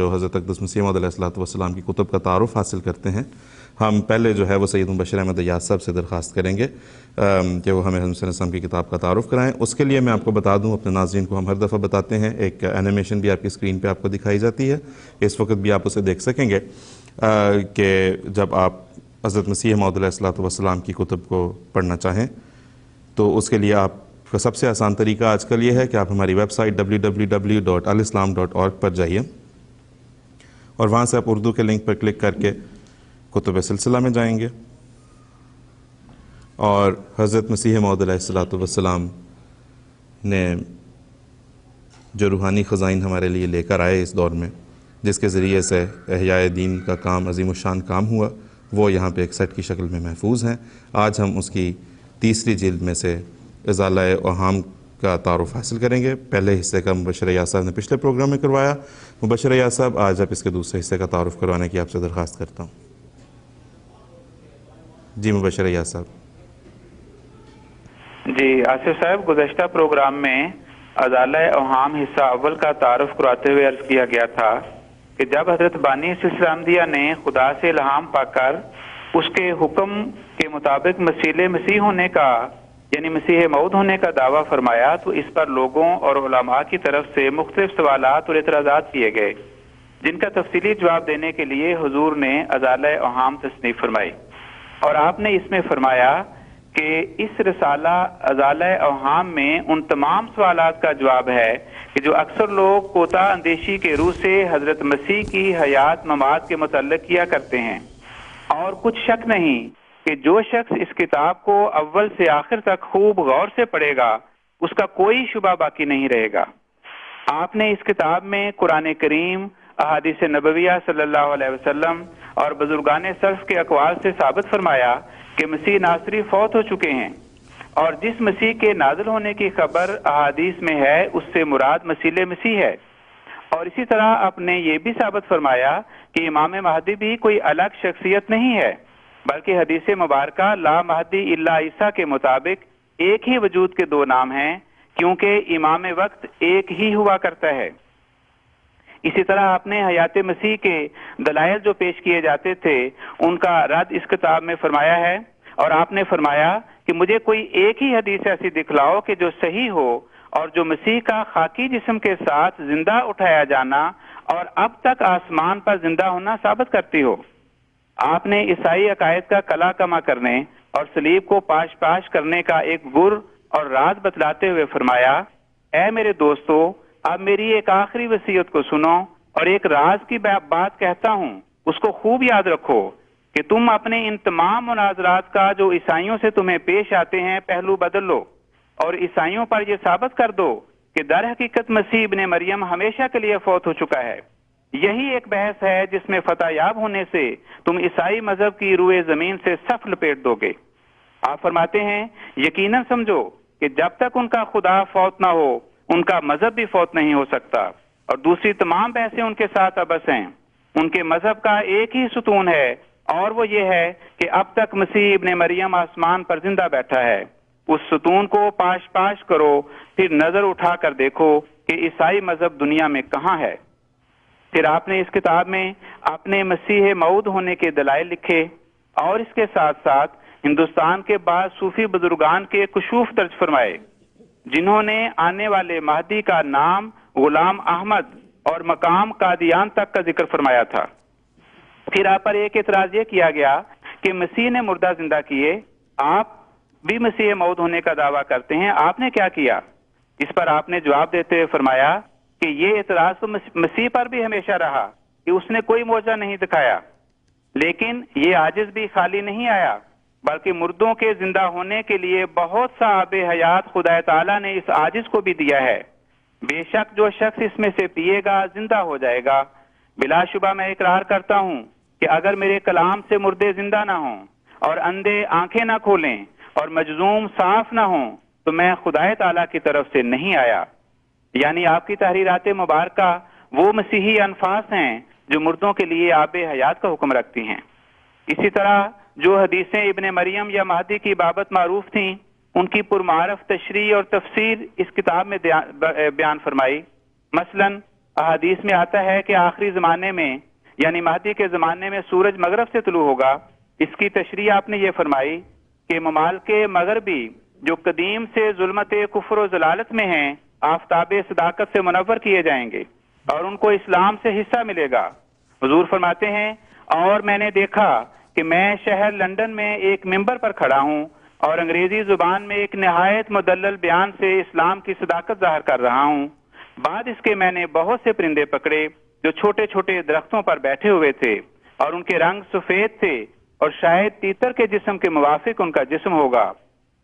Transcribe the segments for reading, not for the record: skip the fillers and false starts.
جو حضرت اقدس مسیح موعود علیہ الصلوۃ والسلام کی کتب کا تعارف حاصل کرتے ہیں، ہم پہلے جو ہے وہ سید مبشر احمد ایاز صاحب سے درخواست کریں گے کہ وہ ہمیں حضرت صلی اللہ علیہ وسلم کی کتاب کا تعارف کرائیں۔ اس کے لیے میں آپ کو بتا دوں، اپنے ناظرین کو ہم ہر دفعہ بتاتے ہیں، ایک اینیمیشن بھی آپ کی اسکرین پہ آپ کو دکھائی جاتی ہے، اس وقت بھی آپ اسے دیکھ سکیں گے کہ جب آپ حضرت مسیح موعود علیہ الصلوۃ والسلام کی کتب کو پڑھنا چاہیں تو اس کے لیے آپ کا سب سے آسان طریقہ آج کل یہ ہے کہ آپ ہماری ویب سائٹ www.alislam.org پر جائیے اور وہاں سے آپ اردو کے لنک پر کلک کر کے کتب سلسلہ میں جائیں گے، اور حضرت مسیح موعود علیہ الصلوۃ والسلام نے جو روحانی خزائن ہمارے لیے لے کر آئے اس دور میں، جس کے ذریعے سے احیاء دین کا کام عظیم الشان کام ہوا، وہ یہاں پہ ایک سیٹ کی شکل میں محفوظ ہیں۔ آج ہم اس کی تیسری جلد میں سے ازالہ اوہام کا تعارف حاصل کریں گے۔ پہلے حصے کا مبشر ایاز صاحب نے پچھلے پروگرام میں کروایا۔ مبشر ایاز صاحب، آج آپ اس کے دوسرے حصے کا تعارف کروانے کی آپ سے درخواست کرتا ہوں۔ جی مبشر ایاز صاحب۔ جی آصف صاحب، گزشتہ پروگرام میں ازالہ اوہام حصہ اول کا تعارف کرواتے ہوئے عرض کیا گیا تھا کہ جب حضرت بانی سلسلہ احمدیہ نے خدا سے الہام پا کر اس کے حکم کے مطابق مسیح ہونے کا یعنی مسیح موعود ہونے کا دعویٰ فرمایا تو اس پر لوگوں اور علماء کی طرف سے مختلف سوالات اور اعتراضات کیے گئے، جن کا تفصیلی جواب دینے کے لیے حضور نے ازالہ اوہام تصنیف فرمائی، اور آپ نے اس میں فرمایا کہ اس رسالہ ازالہ اوہام میں ان تمام سوالات کا جواب ہے کہ جو اکثر لوگ کوتا اندیشی کے روح سے حضرت مسیح کی حیات ممات کے متعلق کیا کرتے ہیں، اور کچھ شک نہیں کہ جو شخص اس کتاب کو اول سے آخر تک خوب غور سے پڑھے گا اس کا کوئی شبہ باقی نہیں رہے گا۔ آپ نے اس کتاب میں قرآن کریم، احادیث نبویہ صلی اللہ علیہ وسلم اور بزرگان سلف کے اقوال سے ثابت فرمایا کہ مسیح ناصری فوت ہو چکے ہیں، اور جس مسیح کے نازل ہونے کی خبر احادیث میں ہے اس سے مراد مسیح ہے، اور اسی طرح آپ نے یہ بھی ثابت فرمایا کہ امام مہدی بھی کوئی الگ شخصیت نہیں ہے، بلکہ حدیث مبارکہ لا مہدی الا عیسیٰ کے مطابق ایک ہی وجود کے دو نام ہیں، کیونکہ امام وقت ایک ہی ہوا کرتا ہے۔ اسی طرح آپ نے حیات مسیح کے دلائل جو پیش کیے جاتے تھے ان کا رد اس کتاب میں فرمایا ہے، اور آپ نے فرمایا کہ مجھے کوئی ایک ہی حدیث ایسی دکھلاؤ کہ جو صحیح ہو اور جو مسیح کا خاکی جسم کے ساتھ زندہ اٹھایا جانا اور اب تک آسمان پر زندہ ہونا ثابت کرتی ہو۔ آپ نے عیسائی عقائد کا کلا کما کرنے اور صلیب کو پاش پاش کرنے کا ایک گر اور راز بتلاتے ہوئے فرمایا، اے میرے دوستو، اب میری ایک آخری وصیت کو سنو، اور ایک راز کی بات کہتا ہوں، اس کو خوب یاد رکھو کہ تم اپنے ان تمام مناظرات کا جو عیسائیوں سے تمہیں پیش آتے ہیں پہلو بدل لو، اور عیسائیوں پر یہ ثابت کر دو کہ در حقیقت مسیح ابن مریم ہمیشہ کے لیے فوت ہو چکا ہے۔ یہی ایک بحث ہے جس میں فتح یاب ہونے سے تم عیسائی مذہب کی روئے زمین سے صف لپیٹ دو گے۔ آپ فرماتے ہیں، یقیناً سمجھو کہ جب تک ان کا خدا فوت نہ ہو ان کا مذہب بھی فوت نہیں ہو سکتا، اور دوسری تمام بحثیں ان کے ساتھ ابس ہیں۔ ان کے مذہب کا ایک ہی ستون ہے، اور وہ یہ ہے کہ اب تک مسیح ابن مریم آسمان پر زندہ بیٹھا ہے۔ اس ستون کو پاش پاش کرو، پھر نظر اٹھا کر دیکھو کہ عیسائی مذہب دنیا میں کہاں ہے۔ پھر آپ نے اس کتاب میں اپنے مسیح موعود ہونے کے دلائل لکھے، اور اس کے ساتھ ساتھ ہندوستان کے بعض صوفی بزرگان کے کشوف درج فرمائے، جنہوں نے آنے والے مہدی کا نام غلام احمد اور مقام قادیان تک کا ذکر فرمایا تھا۔ پھر آپ پر ایک اعتراض یہ کیا گیا کہ مسیح نے مردہ زندہ کیے، آپ بھی مسیح موعود ہونے کا دعویٰ کرتے ہیں، آپ نے کیا کیا؟ اس پر آپ نے جواب دیتے ہوئے فرمایا کہ یہ اعتراض تو مسیح پر بھی ہمیشہ رہا کہ اس نے کوئی معجزہ نہیں دکھایا، لیکن یہ عاجز بھی خالی نہیں آیا، بلکہ مردوں کے زندہ ہونے کے لیے بہت سا آب حیات خدا تعالیٰ نے اس عاجز کو بھی دیا ہے۔ بے شک جو شخص اس میں سے پیے گا زندہ ہو جائے گا۔ بلا شبہ میں اقرار کرتا ہوں کہ اگر میرے کلام سے مردے زندہ نہ ہوں اور اندھے آنکھیں نہ کھولیں اور مجذوم صاف نہ ہوں تو میں خدا تعالیٰ کی طرف سے نہیں آیا۔ یعنی آپ کی تحریرات مبارکہ وہ مسیحی انفاس ہیں جو مردوں کے لیے آب حیات کا حکم رکھتی ہیں۔ اسی طرح جو حدیثیں ابن مریم یا مہدی کی بابت معروف تھیں ان کی پرمعرف تشریح اور تفسیر اس کتاب میں بیان فرمائی۔ مثلا احادیث میں آتا ہے کہ آخری زمانے میں یعنی مہدی کے زمانے میں سورج مغرب سے طلوع ہوگا. اس کی تشریح آپ نے یہ فرمائی کہ ممالک مغربی جو قدیم سے ظلمت کفر و ضلالت میں ہیں آفتاب صداقت سے منور کیے جائیں گے اور ان کو اسلام سے حصہ ملے گا. حضور فرماتے ہیں اور میں نے دیکھا کہ میں شہر لندن میں ایک ممبر پر کھڑا ہوں اور انگریزی زبان میں ایک نہایت مدلل بیان سے اسلام کی صداقت ظاہر کر رہا ہوں. بعد اس کے میں نے بہت سے پرندے پکڑے جو چھوٹے چھوٹے درختوں پر بیٹھے ہوئے تھے اور ان کے رنگ سفید تھے اور شاید تیتر کے جسم کے موافق ان کا جسم ہوگا.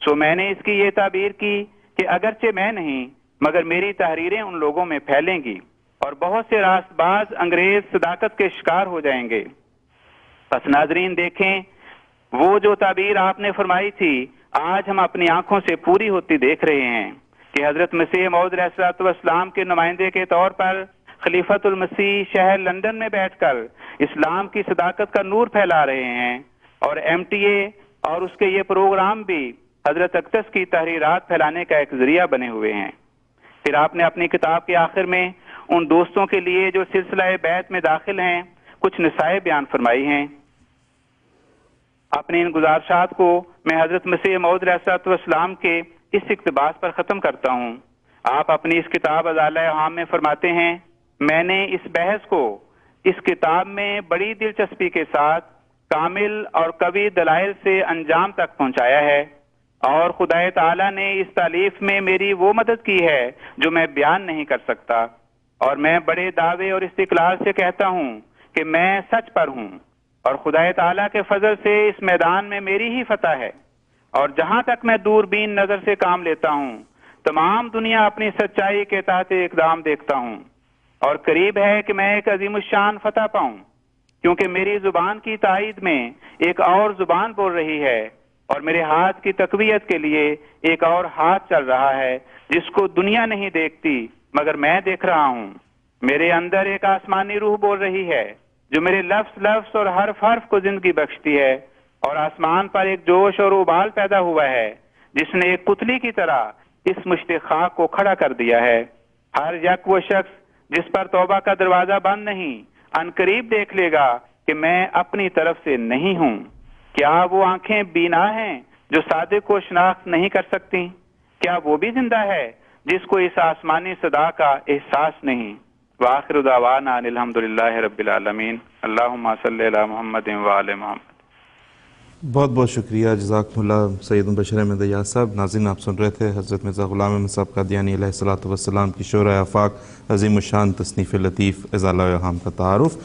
سو میں نے اس کی یہ تعبیر کی کہ اگرچہ میں نہیں مگر میری تحریریں ان لوگوں میں پھیلیں گی اور بہت سے راست باز انگریز صداقت کے شکار ہو جائیں گے. پس ناظرین دیکھیں وہ جو تعبیر آپ نے فرمائی تھی آج ہم اپنی آنکھوں سے پوری ہوتی دیکھ رہے ہیں کہ حضرت مسیح موعود علیہ الصلوۃ والسلام کے نمائندے کے طور پر خلیفۃ المسیح شہر لندن میں بیٹھ کر اسلام کی صداقت کا نور پھیلا رہے ہیں اور MTA اور اس کے یہ پروگرام بھی حضرت اقدس کی تحریرات پھیلانے کا ایک ذریعہ بنے ہوئے ہیں. پھر آپ نے اپنی کتاب کے آخر میں ان دوستوں کے لیے جو سلسلہ بیعت میں داخل ہیں کچھ نصائح بیان فرمائی ہیں. اپنے ان گزارشات کو میں حضرت مسیح موعود علیہ الصلوۃ والسلام کے اس اقتباس پر ختم کرتا ہوں. آپ اپنی اس کتاب ازالہ اوہام میں فرماتے ہیں میں نے اس بحث کو اس کتاب میں بڑی دلچسپی کے ساتھ کامل اور قوی دلائل سے انجام تک پہنچایا ہے اور خدا تعالی نے اس تالیف میں میری وہ مدد کی ہے جو میں بیان نہیں کر سکتا اور میں بڑے دعوے اور استقلال سے کہتا ہوں کہ میں سچ پر ہوں اور خدا تعالی کے فضل سے اس میدان میں میری ہی فتح ہے اور جہاں تک میں دوربین نظر سے کام لیتا ہوں تمام دنیا اپنی سچائی کے تحت اقدام دیکھتا ہوں اور قریب ہے کہ میں ایک عظیم الشان فتح پاؤں کیونکہ میری زبان کی تائید میں ایک اور زبان بول رہی ہے اور میرے ہاتھ کی تقویت کے لیے ایک اور ہاتھ چل رہا ہے جس کو دنیا نہیں دیکھتی مگر میں دیکھ رہا ہوں. میرے اندر ایک آسمانی روح بول رہی ہے جو میرے لفظ لفظ اور حرف حرف کو زندگی بخشتی ہے اور آسمان پر ایک جوش اور ابال پیدا ہوا ہے جس نے ایک پتلی کی طرح اس مشت خاک کو کھڑا کر دیا ہے. ہر یک وہ شخص جس پر توبہ کا دروازہ بند نہیں ان قریب دیکھ لے گا کہ میں اپنی طرف سے نہیں ہوں. کیا وہ آنکھیں بینا ہیں جو صادق کو شناخت نہیں کر سکتی؟ کیا وہ بھی زندہ ہے جس کو اس آسمانی صدا کا احساس نہیں؟ وآخر دعوانا ان الحمدللہ رب العالمین. اللہم صلی علی محمد وآل محمد. بہت بہت شکریہ، جزاکم اللہ سید بشیر احمد دیاز صاحب. ناظرین آپ سن رہے تھے حضرت مرزا غلام احمد صاحب قادیانی علیہ الصلوۃ والسلام کی شورۂ آفاق عظیم الشان تصنیف لطیف ازالہ اوہام کا تعارف.